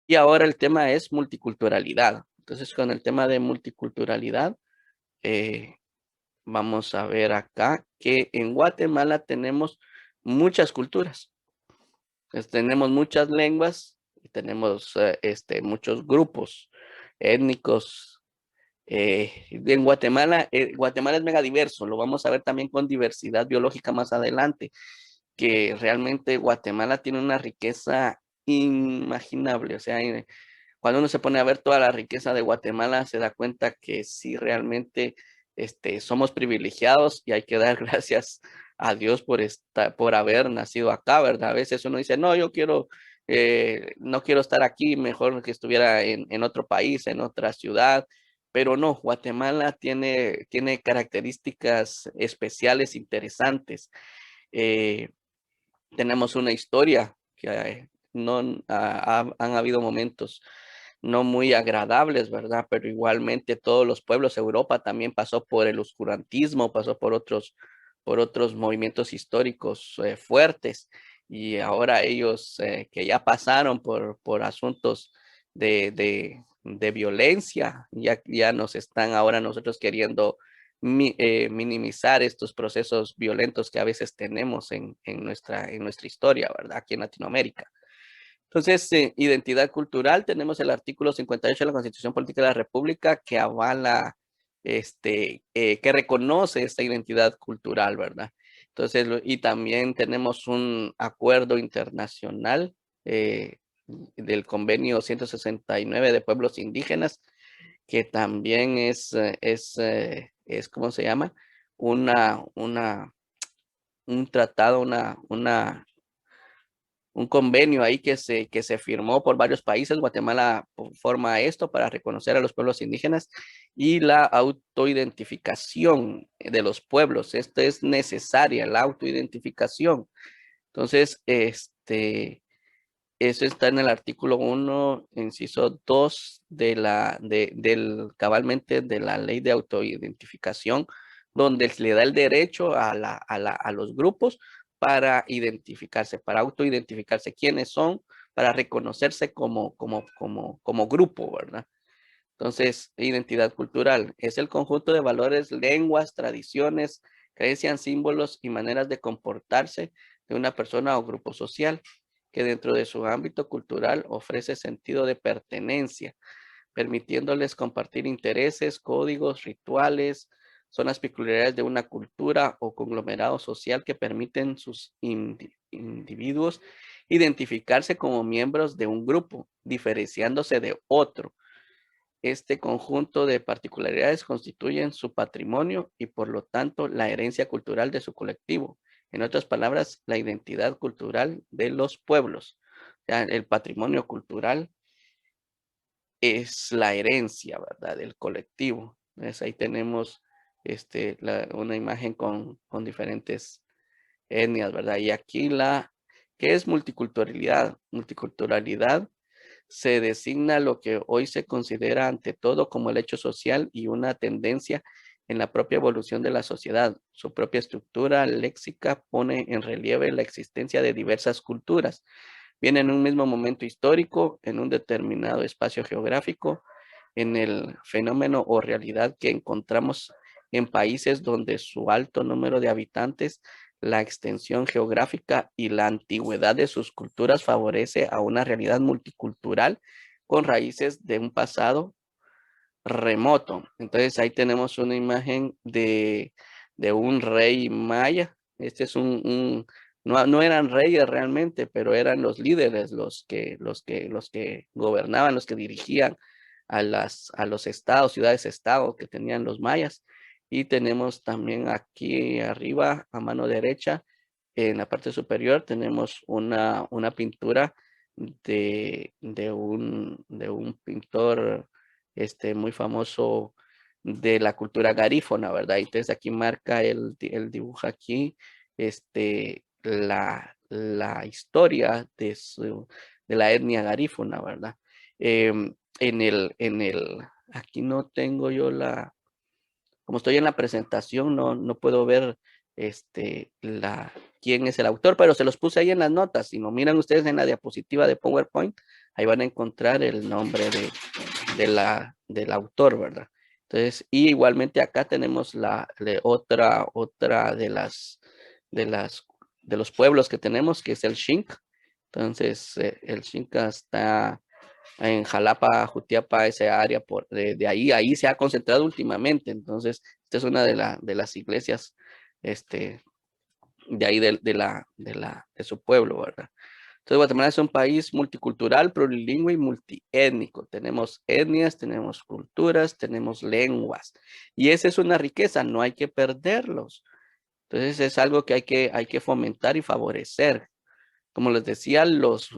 Y ahora el tema es multiculturalidad. Entonces, con el tema de multiculturalidad, eh, vamos a ver acá que en Guatemala tenemos muchas culturas. Tenemos muchas lenguas y tenemos muchos grupos étnicos. En Guatemala, Guatemala es mega diverso, lo vamos a ver también con diversidad biológica más adelante, que realmente Guatemala tiene una riqueza inimaginable. O sea, cuando uno se pone a ver toda la riqueza de Guatemala, se da cuenta que sí, realmente somos privilegiados y hay que dar gracias a Dios por haber nacido acá, ¿verdad? A veces uno dice, no, yo quiero, no quiero estar aquí, mejor que estuviera en otro país, en otra ciudad. Pero no, Guatemala tiene características especiales, interesantes. Eh, Tenemos una historia que no han habido momentos no muy agradables, ¿verdad? Pero igualmente todos los pueblos, Europa también pasó por el oscurantismo, pasó por otros movimientos históricos fuertes, y ahora ellos que ya pasaron por asuntos de violencia, ya nos están ahora nosotros queriendo minimizar estos procesos violentos que a veces tenemos en nuestra historia, ¿verdad? Aquí en Latinoamérica. Entonces, identidad cultural, tenemos el artículo 58 de la Constitución Política de la República que avala, que reconoce esta identidad cultural, ¿verdad? Entonces, y también tenemos un acuerdo internacional del convenio 169 de pueblos indígenas, que también ¿cómo se llama? Una, una, un tratado, un convenio ahí que se firmó por varios países. Guatemala forma esto para reconocer a los pueblos indígenas y la autoidentificación de los pueblos. Esto es necesaria, la autoidentificación. Entonces, eso está en el artículo 1, inciso 2 cabalmente de la ley de autoidentificación, donde se le da el derecho a los grupos para identificarse, para autoidentificarse quiénes son, para reconocerse como grupo, ¿verdad? Entonces, identidad cultural es el conjunto de valores, lenguas, tradiciones, creencias, símbolos y maneras de comportarse de una persona o grupo social que dentro de su ámbito cultural ofrece sentido de pertenencia, permitiéndoles compartir intereses, códigos, rituales, son las peculiaridades de una cultura o conglomerado social que permiten sus individuos identificarse como miembros de un grupo, diferenciándose de otro. Este conjunto de particularidades constituyen su patrimonio y por lo tanto la herencia cultural de su colectivo. En otras palabras, la identidad cultural de los pueblos. O sea, el patrimonio cultural es la herencia, ¿verdad? Del colectivo. Entonces ahí tenemos una imagen con diferentes etnias, ¿verdad? Y aquí ¿qué es multiculturalidad? Multiculturalidad se designa lo que hoy se considera ante todo como el hecho social y una tendencia en la propia evolución de la sociedad. Su propia estructura léxica pone en relieve la existencia de diversas culturas. Viene en un mismo momento histórico, en un determinado espacio geográfico, en el fenómeno o realidad que encontramos en países donde su alto número de habitantes, la extensión geográfica y la antigüedad de sus culturas favorece a una realidad multicultural con raíces de un pasado remoto. Entonces ahí tenemos una imagen de un rey maya. Este es no eran reyes realmente, pero eran los líderes, los que gobernaban, los que dirigían a los estados, ciudades-estado que tenían los mayas. Y tenemos también aquí arriba, a mano derecha, en la parte superior, tenemos una pintura de un pintor muy famoso de la cultura garífona, ¿verdad? Entonces aquí marca el dibujo aquí, la historia de la etnia garífona, ¿verdad? Aquí no tengo yo como estoy en la presentación, no puedo ver quién es el autor, pero se los puse ahí en las notas. Si lo miran ustedes en la diapositiva de PowerPoint, ahí van a encontrar el nombre del autor, ¿verdad? Entonces, y igualmente acá tenemos otra de las, de los pueblos que tenemos, que es el Xinca. Entonces, el Xinca está en Jalapa, Jutiapa, esa área de ahí se ha concentrado últimamente. Entonces, esta es una de las iglesias, de ahí de su pueblo, ¿verdad? Entonces, Guatemala es un país multicultural, plurilingüe y multiétnico. Tenemos etnias, tenemos culturas, tenemos lenguas. Y esa es una riqueza, no hay que perderlos. Entonces, es algo que hay que fomentar y favorecer. Como les decía, los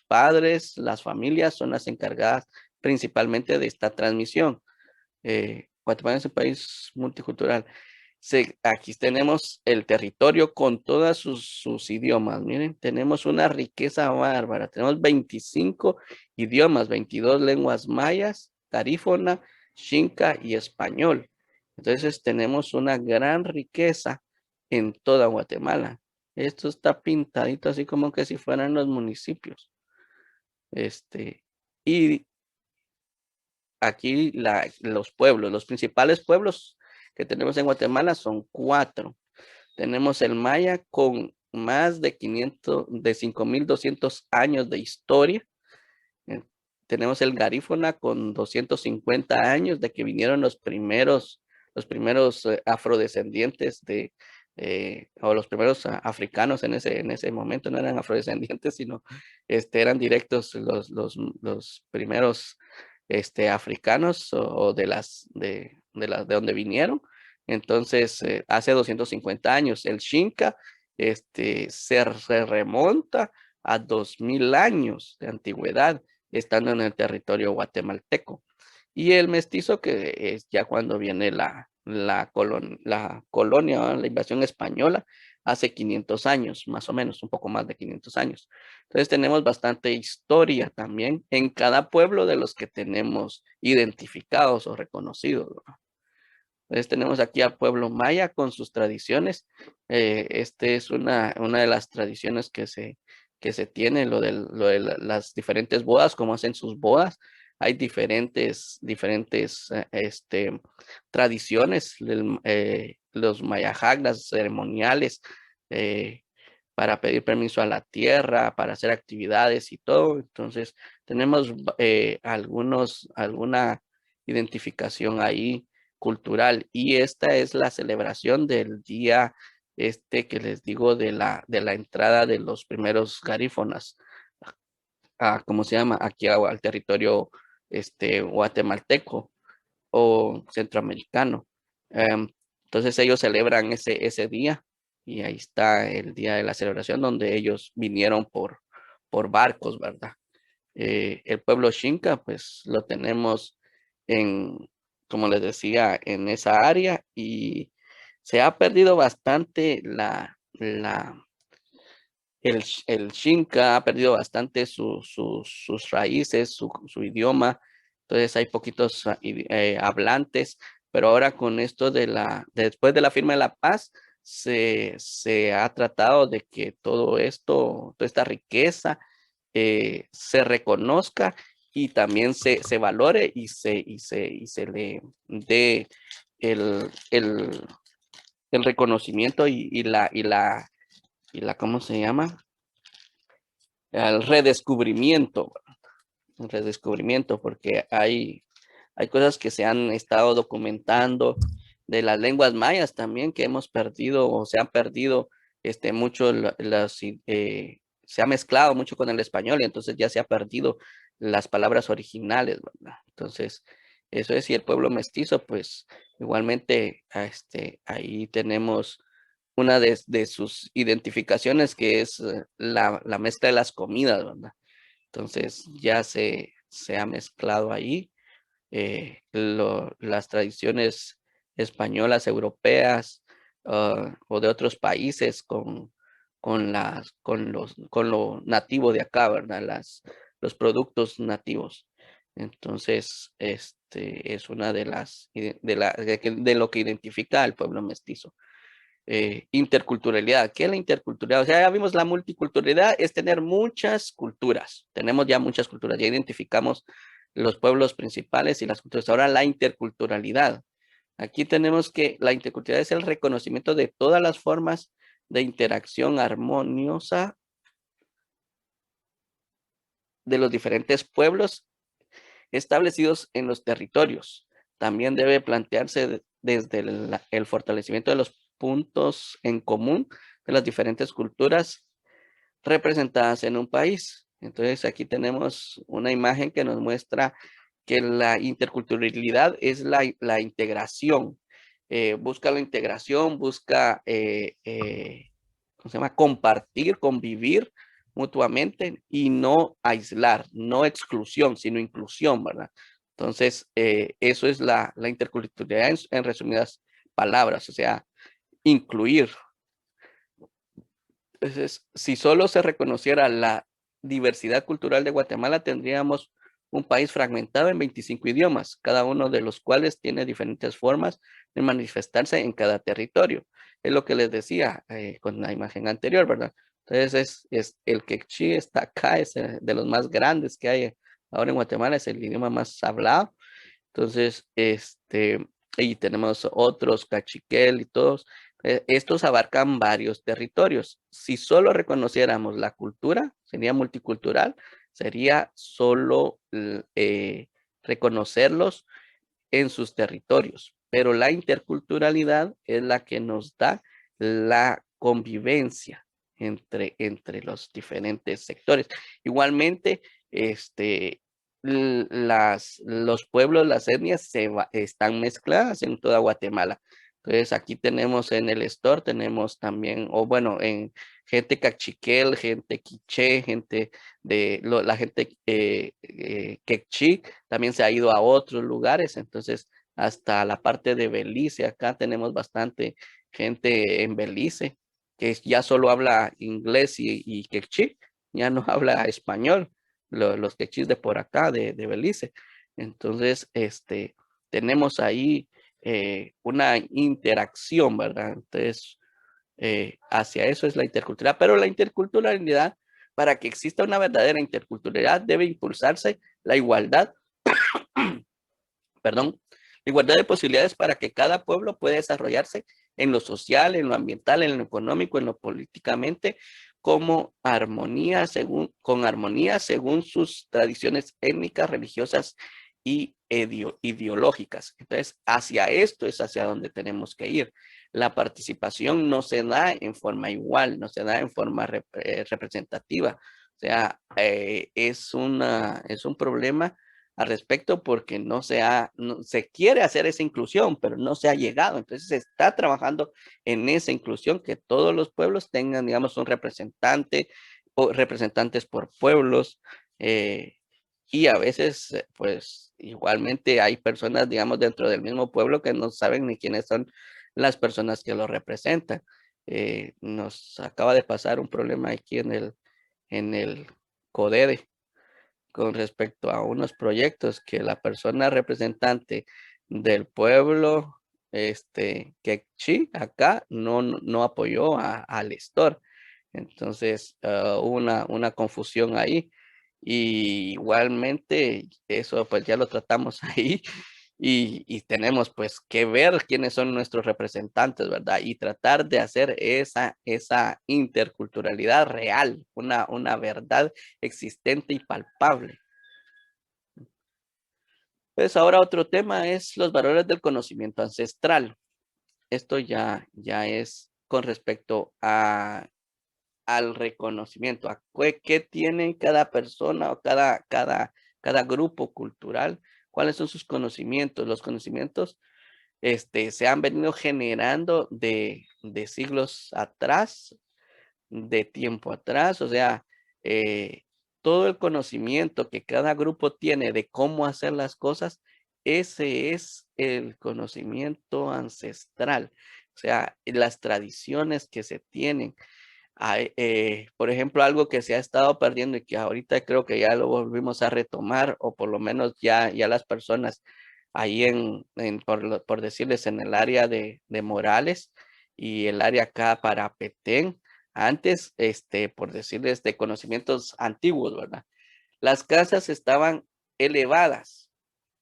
padres, las familias son las encargadas principalmente de esta transmisión. Guatemala es un país multicultural. Aquí tenemos el territorio con todos sus idiomas. Miren, tenemos una riqueza bárbara. Tenemos 25 idiomas, 22 lenguas mayas, garífona, xinca y español. Entonces tenemos una gran riqueza en toda Guatemala. Esto está pintadito así como que si fueran los municipios. Y aquí los pueblos, los principales pueblos que tenemos en Guatemala son 4. Tenemos el maya con más de 5.200 años de historia. Eh, Tenemos el garífona con 250 años de que vinieron los primeros afrodescendientes o los primeros africanos en ese momento. No eran afrodescendientes, sino eran directos los primeros africanos o de donde vinieron. Entonces, hace 250 años, el Xinca se remonta a 2.000 años de antigüedad, estando en el territorio guatemalteco. Y el mestizo, que es ya cuando viene la colonia, ¿no? La invasión española, hace 500 años, más o menos, un poco más de 500 años. Entonces tenemos bastante historia también en cada pueblo de los que tenemos identificados o reconocidos, ¿no? Entonces tenemos aquí al pueblo maya con sus tradiciones. Este es una de las tradiciones que se tiene, las diferentes bodas, cómo hacen sus bodas. Hay diferentes tradiciones, los mayajag, las ceremoniales, eh, para pedir permiso a la tierra, para hacer actividades y todo. Entonces tenemos alguna identificación ahí cultural, y esta es la celebración del día que les digo de la entrada de los primeros garífonas, ¿cómo se llama? Aquí al territorio guatemalteco o centroamericano. Em, entonces ellos celebran ese día, y ahí está el día de la celebración donde ellos vinieron por barcos, ¿verdad? El pueblo Xinca, pues lo tenemos como les decía, en esa área, y se ha perdido bastante el Xinca, ha perdido bastante sus raíces, su idioma. Entonces hay poquitos hablantes, pero ahora con esto después de la firma de la paz, se ha tratado de que todo esto, toda esta riqueza, se reconozca y también se valore y se le dé el reconocimiento y la, ¿cómo se llama? El redescubrimiento, porque hay cosas que se han estado documentando de las lenguas mayas también, que hemos perdido o se han perdido mucho se ha mezclado mucho con el español, y entonces ya se ha perdido las palabras originales, ¿verdad? Entonces, eso es. Y el pueblo mestizo, pues igualmente, ahí tenemos una de sus identificaciones, que es la mezcla de las comidas, ¿verdad? Entonces ya se ha mezclado ahí las tradiciones españolas, europeas, o de otros países con lo nativo de acá, ¿verdad? Los productos nativos. Entonces, es una de lo que identifica al pueblo mestizo. interculturalidad. ¿Qué es la interculturalidad? O sea, ya vimos la multiculturalidad, es tener muchas culturas. Tenemos ya muchas culturas, ya identificamos los pueblos principales y las culturas. Ahora la interculturalidad. Aquí tenemos que la interculturalidad es el reconocimiento de todas las formas de interacción armoniosa de los diferentes pueblos establecidos en los territorios. También debe plantearse desde el fortalecimiento de los puntos en común de las diferentes culturas representadas en un país. Entonces aquí tenemos una imagen que nos muestra que la interculturalidad es la integración. Busca la integración, busca ¿cómo se llama? Compartir, convivir mutuamente y no aislar, no exclusión, sino inclusión, ¿verdad? Entonces, eso es la interculturalidad en resumidas palabras, o sea, incluir. Entonces, si solo se reconociera la diversidad cultural de Guatemala, tendríamos un país fragmentado en 25 idiomas, cada uno de los cuales tiene diferentes formas de manifestarse en cada territorio. Es lo que les decía con la imagen anterior, ¿verdad? Entonces, es el quechí está acá, es de los más grandes que hay ahora en Guatemala, es el idioma más hablado. Entonces, y tenemos otros, cachiquel y todos. Estos abarcan varios territorios. Si solo reconociéramos la cultura, sería multicultural, sería solo reconocerlos en sus territorios. Pero la interculturalidad es la que nos da la convivencia entre los diferentes sectores. Igualmente, los pueblos, las etnias están mezcladas en toda Guatemala. Entonces aquí tenemos en el store, tenemos también, o bueno, en gente cachiquel, gente quiché, gente la gente quechí, también se ha ido a otros lugares, entonces hasta la parte de Belice, acá tenemos bastante gente en Belice, que ya solo habla inglés y quechí, ya no habla español los quechís de por acá, de Belice. Entonces, tenemos ahí una interacción, ¿verdad? Entonces, hacia eso es la interculturalidad, pero la interculturalidad, para que exista una verdadera interculturalidad, debe impulsarse la igualdad, perdón, la igualdad de posibilidades para que cada pueblo pueda desarrollarse en lo social, en lo ambiental, en lo económico, en lo políticamente, como armonía con armonía según sus tradiciones étnicas, religiosas y ideológicas. Entonces, hacia esto es hacia donde tenemos que ir. La participación no se da en forma igual, no se da en forma representativa. O sea, es un problema al respecto porque no, se quiere hacer esa inclusión, pero no se ha llegado. Entonces se está trabajando en esa inclusión, que todos los pueblos tengan, digamos, un representante o representantes por pueblos. Y a veces, pues, igualmente hay personas, digamos, dentro del mismo pueblo que no saben ni quiénes son las personas que lo representan. Nos acaba de pasar un problema aquí en el CODEDE con respecto a unos proyectos que la persona representante del pueblo, quechí, acá no apoyó al Estor. Entonces, hubo una confusión ahí. Y igualmente, eso pues ya lo tratamos ahí y tenemos pues que ver quiénes son nuestros representantes, ¿verdad? Y tratar de hacer esa interculturalidad real, una verdad existente y palpable. Pues ahora otro tema es los valores del conocimiento ancestral. Esto ya es con respecto al reconocimiento, a qué tiene cada persona o cada grupo cultural, cuáles son sus conocimientos. Los conocimientos se han venido generando de siglos atrás, de tiempo atrás, o sea, todo el conocimiento que cada grupo tiene de cómo hacer las cosas, ese es el conocimiento ancestral, o sea, las tradiciones que se tienen. Por ejemplo, algo que se ha estado perdiendo y que ahorita creo que ya lo volvimos a retomar, o por lo menos ya las personas ahí por decirles en el área de Morales, y el área acá para Petén, antes, por decirles, de conocimientos antiguos, ¿verdad? Las casas estaban elevadas,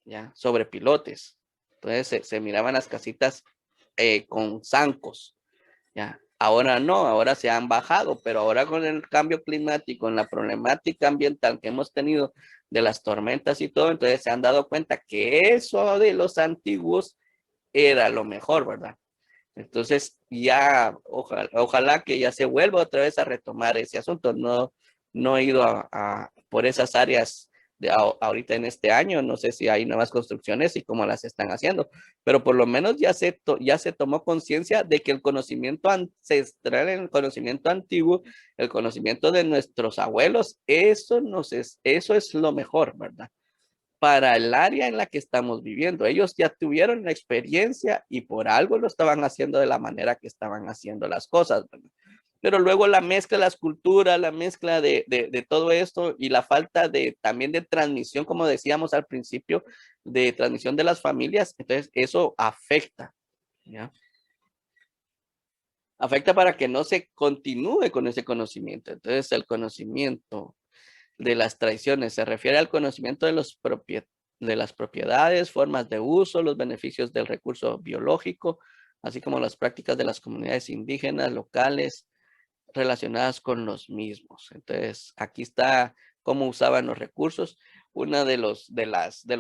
¿ya? Sobre pilotes. Entonces se miraban las casitas con zancos, ¿ya? Ahora no, ahora se han bajado, pero ahora con el cambio climático, con la problemática ambiental que hemos tenido de las tormentas y todo, entonces se han dado cuenta que eso de los antiguos era lo mejor, ¿verdad? Entonces ya ojalá que ya se vuelva otra vez a retomar ese asunto. No, no he ido por esas áreas de ahorita en este año. No sé si hay nuevas construcciones y cómo las están haciendo, pero por lo menos ya se tomó conciencia de que el conocimiento ancestral, el conocimiento antiguo, el conocimiento de nuestros abuelos, eso es lo mejor, ¿verdad? Para el área en la que estamos viviendo. Ellos ya tuvieron la experiencia y por algo lo estaban haciendo de la manera que estaban haciendo las cosas, ¿verdad? Pero luego la mezcla de las culturas, la mezcla de todo esto y la falta de también de transmisión, como decíamos al principio, de transmisión de las familias, entonces eso afecta, ¿ya? Afecta para que no se continúe con ese conocimiento. Entonces el conocimiento de las tradiciones se refiere al conocimiento de de las propiedades, formas de uso, los beneficios del recurso biológico, así como las prácticas de las comunidades indígenas locales relacionadas con los mismos. Entonces, aquí está cómo usaban los recursos. Una de los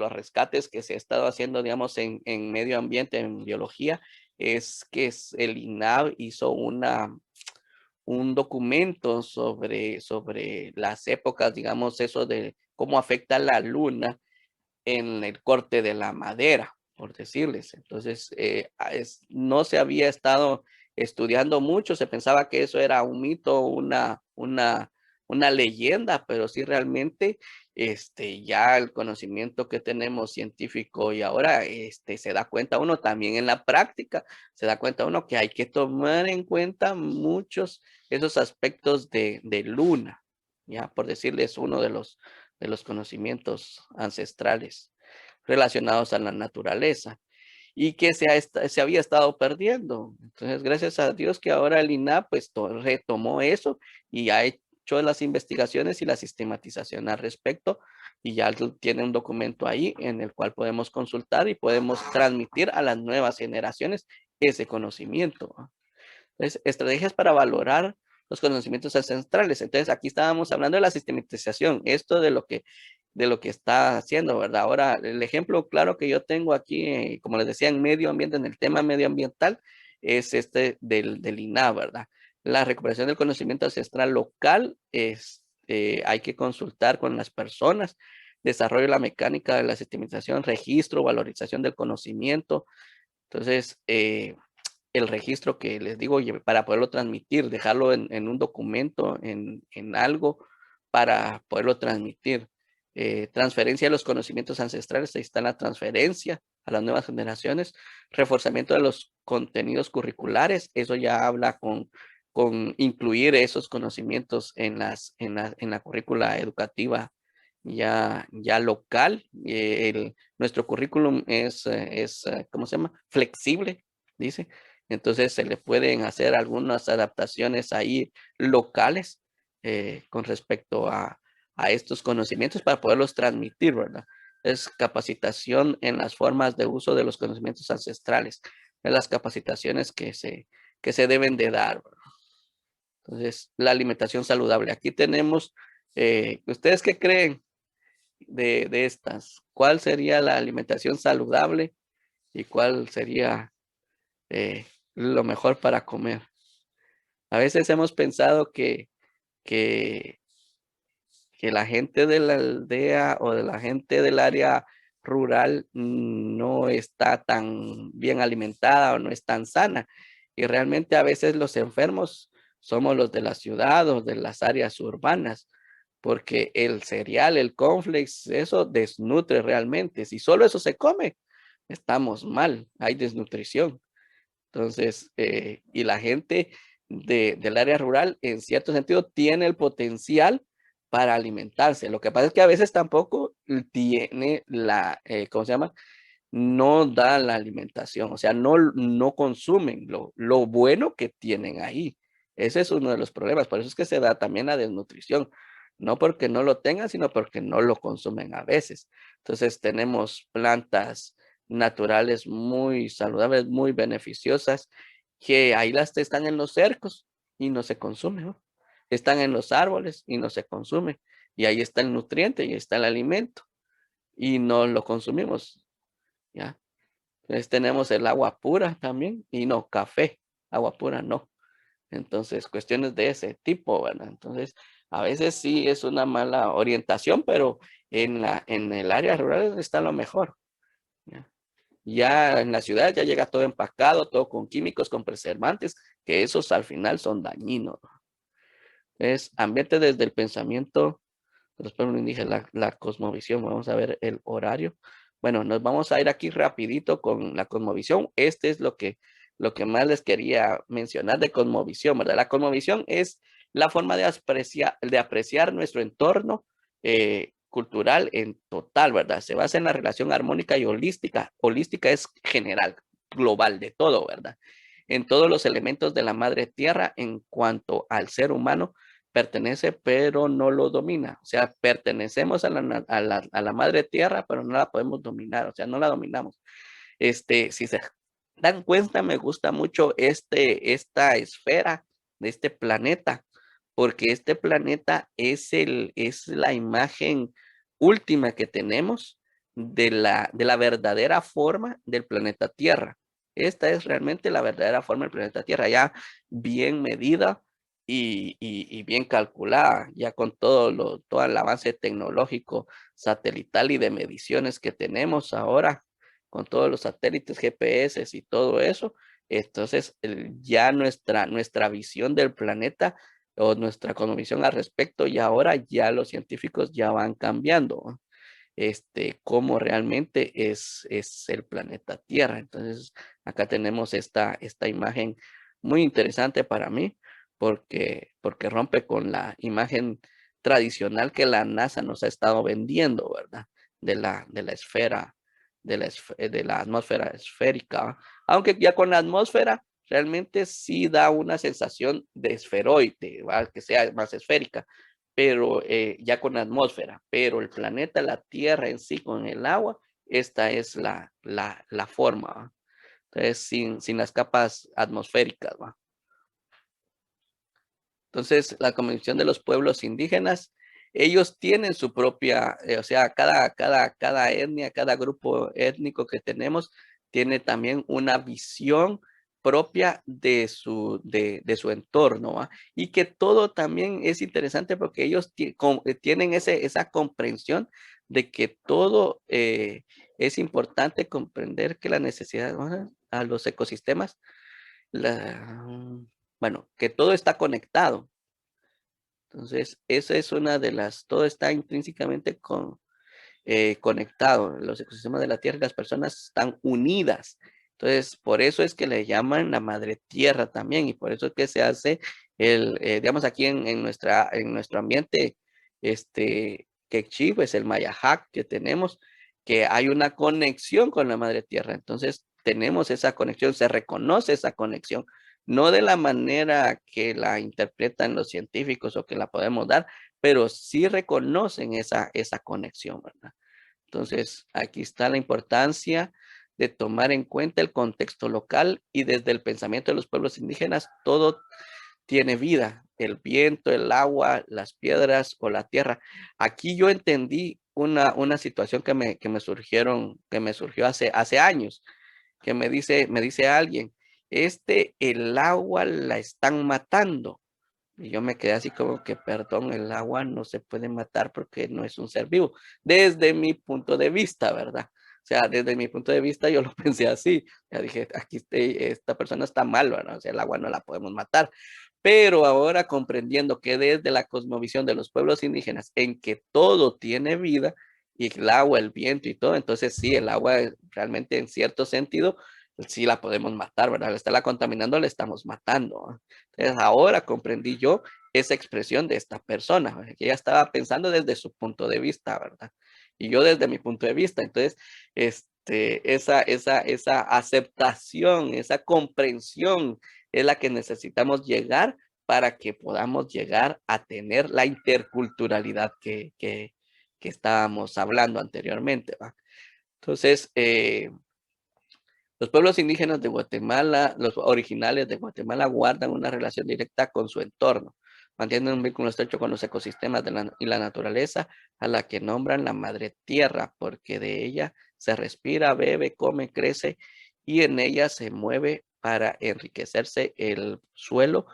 rescates que se ha estado haciendo, digamos, en medio ambiente, en biología, es que el INAV hizo un documento sobre las épocas, digamos, eso de cómo afecta la luna en el corte de la madera, por decirles. Entonces, no se había estado estudiando mucho, se pensaba que eso era un mito, una leyenda, pero sí realmente ya el conocimiento que tenemos científico y ahora se da cuenta uno también en la práctica, se da cuenta uno que hay que tomar en cuenta muchos esos aspectos de luna, ya por decirles uno de los conocimientos ancestrales relacionados a la naturaleza y que se había estado perdiendo. Entonces, gracias a Dios que ahora el INAH pues retomó eso y ha hecho las investigaciones y la sistematización al respecto y ya tiene un documento ahí en el cual podemos consultar y podemos transmitir a las nuevas generaciones ese conocimiento. Entonces, estrategias para valorar los conocimientos ancestrales. Entonces, aquí estábamos hablando de la sistematización, esto de lo que está haciendo, ¿verdad? Ahora, el ejemplo claro que yo tengo aquí, como les decía, en medio ambiente, en el tema medioambiental, es del INAH, ¿verdad? La recuperación del conocimiento ancestral local hay que consultar con las personas, desarrollo de la mecánica de la sistematización, registro, valorización del conocimiento. Entonces, el registro que les digo, para poderlo transmitir, dejarlo en un documento, en algo, para poderlo transmitir. Transferencia de los conocimientos ancestrales, ahí está la transferencia a las nuevas generaciones, reforzamiento de los contenidos curriculares, eso ya habla con incluir esos conocimientos en la currícula educativa ya local. Nuestro currículum ¿cómo se llama? Flexible, dice. Entonces se le pueden hacer algunas adaptaciones ahí locales con respecto a estos conocimientos para poderlos transmitir, ¿verdad? Es capacitación en las formas de uso de los conocimientos ancestrales, de las capacitaciones que se deben de dar, ¿verdad? Entonces, la alimentación saludable. Aquí tenemos, ¿ustedes qué creen de estas? ¿Cuál sería la alimentación saludable y cuál sería lo mejor para comer? A veces hemos pensado que, que la gente de la aldea o de la gente del área rural no está tan bien alimentada o no es tan sana. Y realmente a veces los enfermos somos los de la ciudad o de las áreas urbanas, porque el cereal, el cornflakes, eso desnutre realmente. Si solo eso se come, estamos mal, hay desnutrición. Entonces, y la gente del área rural, en cierto sentido, tiene el potencial para alimentarse. Lo que pasa es que a veces tampoco tiene ¿cómo se llama? no da la alimentación, o sea, no consumen lo bueno que tienen ahí. Ese es uno de los problemas, por eso es que se da también la desnutrición, no porque no lo tengan, sino porque no lo consumen a veces. Entonces tenemos plantas naturales muy saludables, muy beneficiosas, que ahí las están en los cercos y no se consumen, ¿no? Están en los árboles y no se consumen. Y ahí está el nutriente y ahí está el alimento y no lo consumimos, ¿ya? Entonces tenemos el agua pura también y no café, agua pura no. Entonces, cuestiones de ese tipo, ¿verdad? Entonces, a veces sí es una mala orientación, pero en el área rural está lo mejor, ¿ya? Ya en la ciudad ya llega todo empacado, todo con químicos, con preservantes, que esos al final son dañinos. Es ambiente desde el pensamiento de los pueblos indígenas, la cosmovisión. Vamos a ver el horario. Bueno, nos vamos a ir aquí rapidito con la cosmovisión. Este es lo que más les quería mencionar de cosmovisión, ¿verdad? La cosmovisión es la forma de apreciar nuestro entorno cultural en total, ¿verdad? Se basa en la relación armónica y holística. Holística es general, global, de todo, ¿verdad? En todos los elementos de la madre tierra en cuanto al ser humano pertenece, pero no lo domina. O sea, pertenecemos a la madre tierra, pero no la podemos dominar, o sea, no la dominamos. Si se dan cuenta, me gusta mucho esta esfera de este planeta, porque este planeta es la imagen última que tenemos de la verdadera forma del planeta Tierra. Esta es realmente la verdadera forma del planeta Tierra, ya bien medida y bien calculada, ya con todo el avance tecnológico satelital y de mediciones que tenemos ahora con todos los satélites, GPS y todo eso. Entonces, ya nuestra visión del planeta o nuestra cosmovisión al respecto, y ahora ya los científicos ya van cambiando, ¿no? Cómo realmente es el planeta Tierra. Entonces, acá tenemos esta imagen muy interesante para mí, porque rompe con la imagen tradicional que la NASA nos ha estado vendiendo, ¿verdad? De la esfera, de la atmósfera esférica. Aunque ya con la atmósfera realmente sí da una sensación de esferoide, ¿verdad? Que sea más esférica, pero ya con la atmósfera, pero el planeta, la Tierra en sí con el agua, esta es la forma, ¿va? Entonces, sin las capas atmosféricas, ¿va? Entonces, la convención de los pueblos indígenas, ellos tienen su propia, o sea, cada etnia, cada grupo étnico que tenemos, tiene también una visión propia de su entorno, ¿va? Y que todo también es interesante porque ellos tienen esa comprensión de que todo es importante comprender que la necesidad, ¿no? A los ecosistemas, bueno, que todo está conectado. Entonces, esa es una de todo está intrínsecamente conectado. Los ecosistemas de la Tierra y las personas están unidas. Entonces, por eso es que le llaman la madre tierra también, y por eso es que se hace digamos, aquí en nuestro ambiente, quechí, pues el mayajac que tenemos, que hay una conexión con la madre tierra. Entonces, tenemos esa conexión, se reconoce esa conexión, no de la manera que la interpretan los científicos o que la podemos dar, pero sí reconocen esa conexión, ¿verdad? Entonces, aquí está la importancia de tomar en cuenta el contexto local y desde el pensamiento de los pueblos indígenas, todo tiene vida, el viento, el agua, las piedras o la tierra. Aquí yo entendí una situación que me surgió hace años, que me dice alguien, el agua la están matando. Y yo me quedé así como que, perdón, el agua no se puede matar porque no es un ser vivo, desde mi punto de vista, ¿verdad? O sea, desde mi punto de vista yo lo pensé así. Ya dije, aquí esta persona está mal, ¿verdad? O sea, el agua no la podemos matar. Pero ahora comprendiendo que desde la cosmovisión de los pueblos indígenas, en que todo tiene vida, y el agua, el viento y todo, entonces sí, el agua realmente en cierto sentido, sí la podemos matar, ¿verdad? Al estarla contaminando, le estamos matando, ¿no? Entonces ahora comprendí yo esa expresión de esta persona, ¿verdad? Que ella estaba pensando desde su punto de vista, ¿verdad? Y yo desde mi punto de vista. Entonces, esa aceptación, esa comprensión es la que necesitamos llegar para que podamos llegar a tener la interculturalidad que estábamos hablando anteriormente, ¿va? Entonces, los pueblos indígenas de Guatemala, los originales de Guatemala, guardan una relación directa con su entorno, mantienen un vínculo estrecho con los ecosistemas y la naturaleza, a la que nombran la madre tierra, porque de ella se respira, bebe, come, crece y en ella se mueve para enriquecerse el suelo,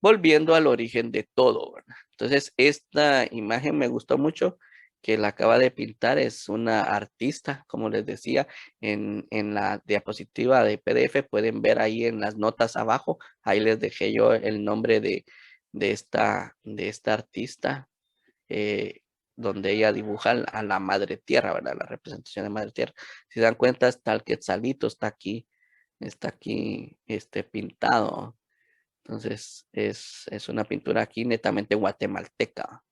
volviendo al origen de todo, ¿verdad? Entonces, esta imagen me gustó mucho, que la acaba de pintar, es una artista, como les decía, en la diapositiva de PDF, pueden ver ahí en las notas abajo, ahí les dejé yo el nombre de esta artista, eh, donde ella dibuja a la madre tierra, ¿verdad? La representación de madre tierra. Si se dan cuenta, está el quetzalito, está aquí, pintado. Entonces, es una pintura aquí netamente guatemalteca.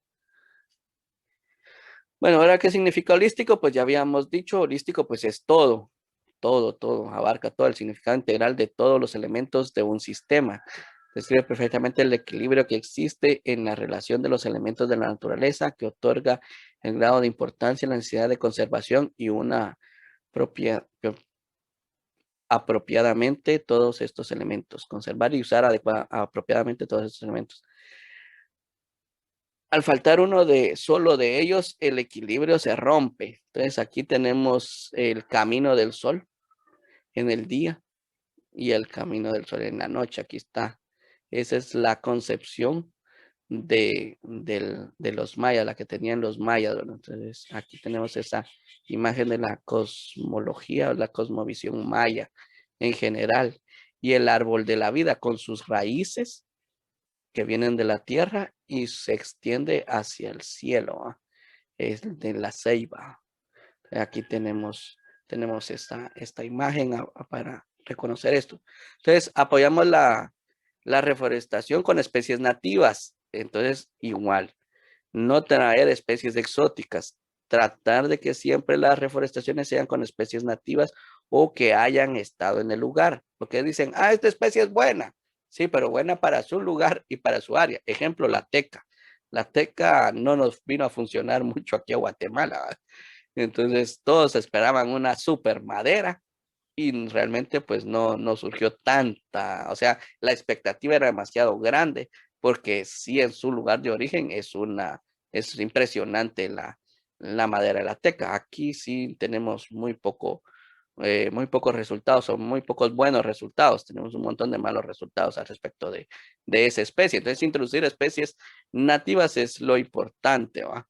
Bueno, ahora, ¿qué significa holístico? Pues ya habíamos dicho, holístico pues es todo, todo, abarca todo el significado integral de todos los elementos de un sistema. Describe perfectamente el equilibrio que existe en la relación de los elementos de la naturaleza, que otorga el grado de importancia, la necesidad de conservación y una propia, apropiadamente todos estos elementos. Conservar y usar apropiadamente todos estos elementos. Al faltar solo de ellos, el equilibrio se rompe. Entonces aquí tenemos el camino del sol en el día y el camino del sol en la noche. Aquí está. Esa es la concepción de los mayas, la que tenían los mayas, ¿verdad? Entonces aquí tenemos esa imagen de la cosmología o la cosmovisión maya en general. Y el árbol de la vida con sus raíces que vienen de la tierra y se extiende hacia el cielo, ¿ah? Es de la ceiba. Aquí tenemos esta imagen para reconocer esto. Entonces, apoyamos la reforestación con especies nativas. Entonces, igual, no traer especies exóticas. Tratar de que siempre las reforestaciones sean con especies nativas o que hayan estado en el lugar. Porque dicen, esta especie es buena. Sí, pero buena para su lugar y para su área. Ejemplo, la teca. La teca no nos vino a funcionar mucho aquí a Guatemala, ¿verdad? Entonces todos esperaban una super madera y realmente pues no surgió tanta, o sea, la expectativa era demasiado grande porque sí en su lugar de origen es impresionante la madera de la teca. Aquí sí tenemos muy pocos resultados o muy pocos buenos resultados. Tenemos un montón de malos resultados al respecto de esa especie. Entonces, introducir especies nativas es lo importante, ¿va?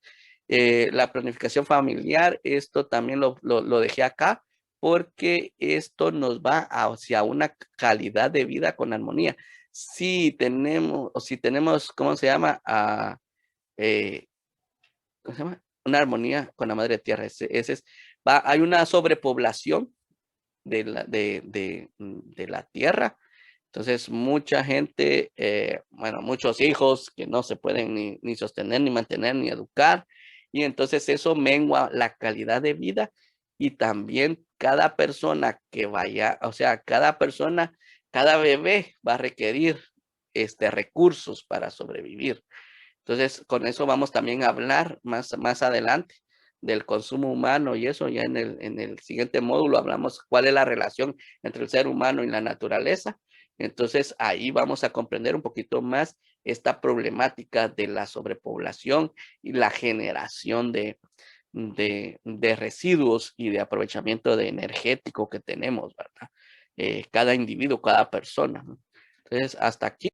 La planificación familiar, esto también lo dejé acá porque esto nos va hacia una calidad de vida con armonía. Si tenemos, ¿cómo se llama? Eh, ¿Cómo se llama? Una armonía con la madre tierra. Hay una sobrepoblación de la tierra. Entonces, mucha gente, bueno, muchos hijos que no se pueden ni sostener, ni mantener, ni educar. Y entonces eso mengua la calidad de vida y también cada persona que vaya, o sea, cada bebé va a requerir recursos para sobrevivir. Entonces, con eso vamos también a hablar más adelante del consumo humano y eso ya en el siguiente módulo hablamos cuál es la relación entre el ser humano y la naturaleza. Entonces, ahí vamos a comprender un poquito más esta problemática de la sobrepoblación y la generación de residuos y de aprovechamiento de energético que tenemos, ¿verdad? Cada individuo, cada persona, ¿no? Entonces, hasta aquí.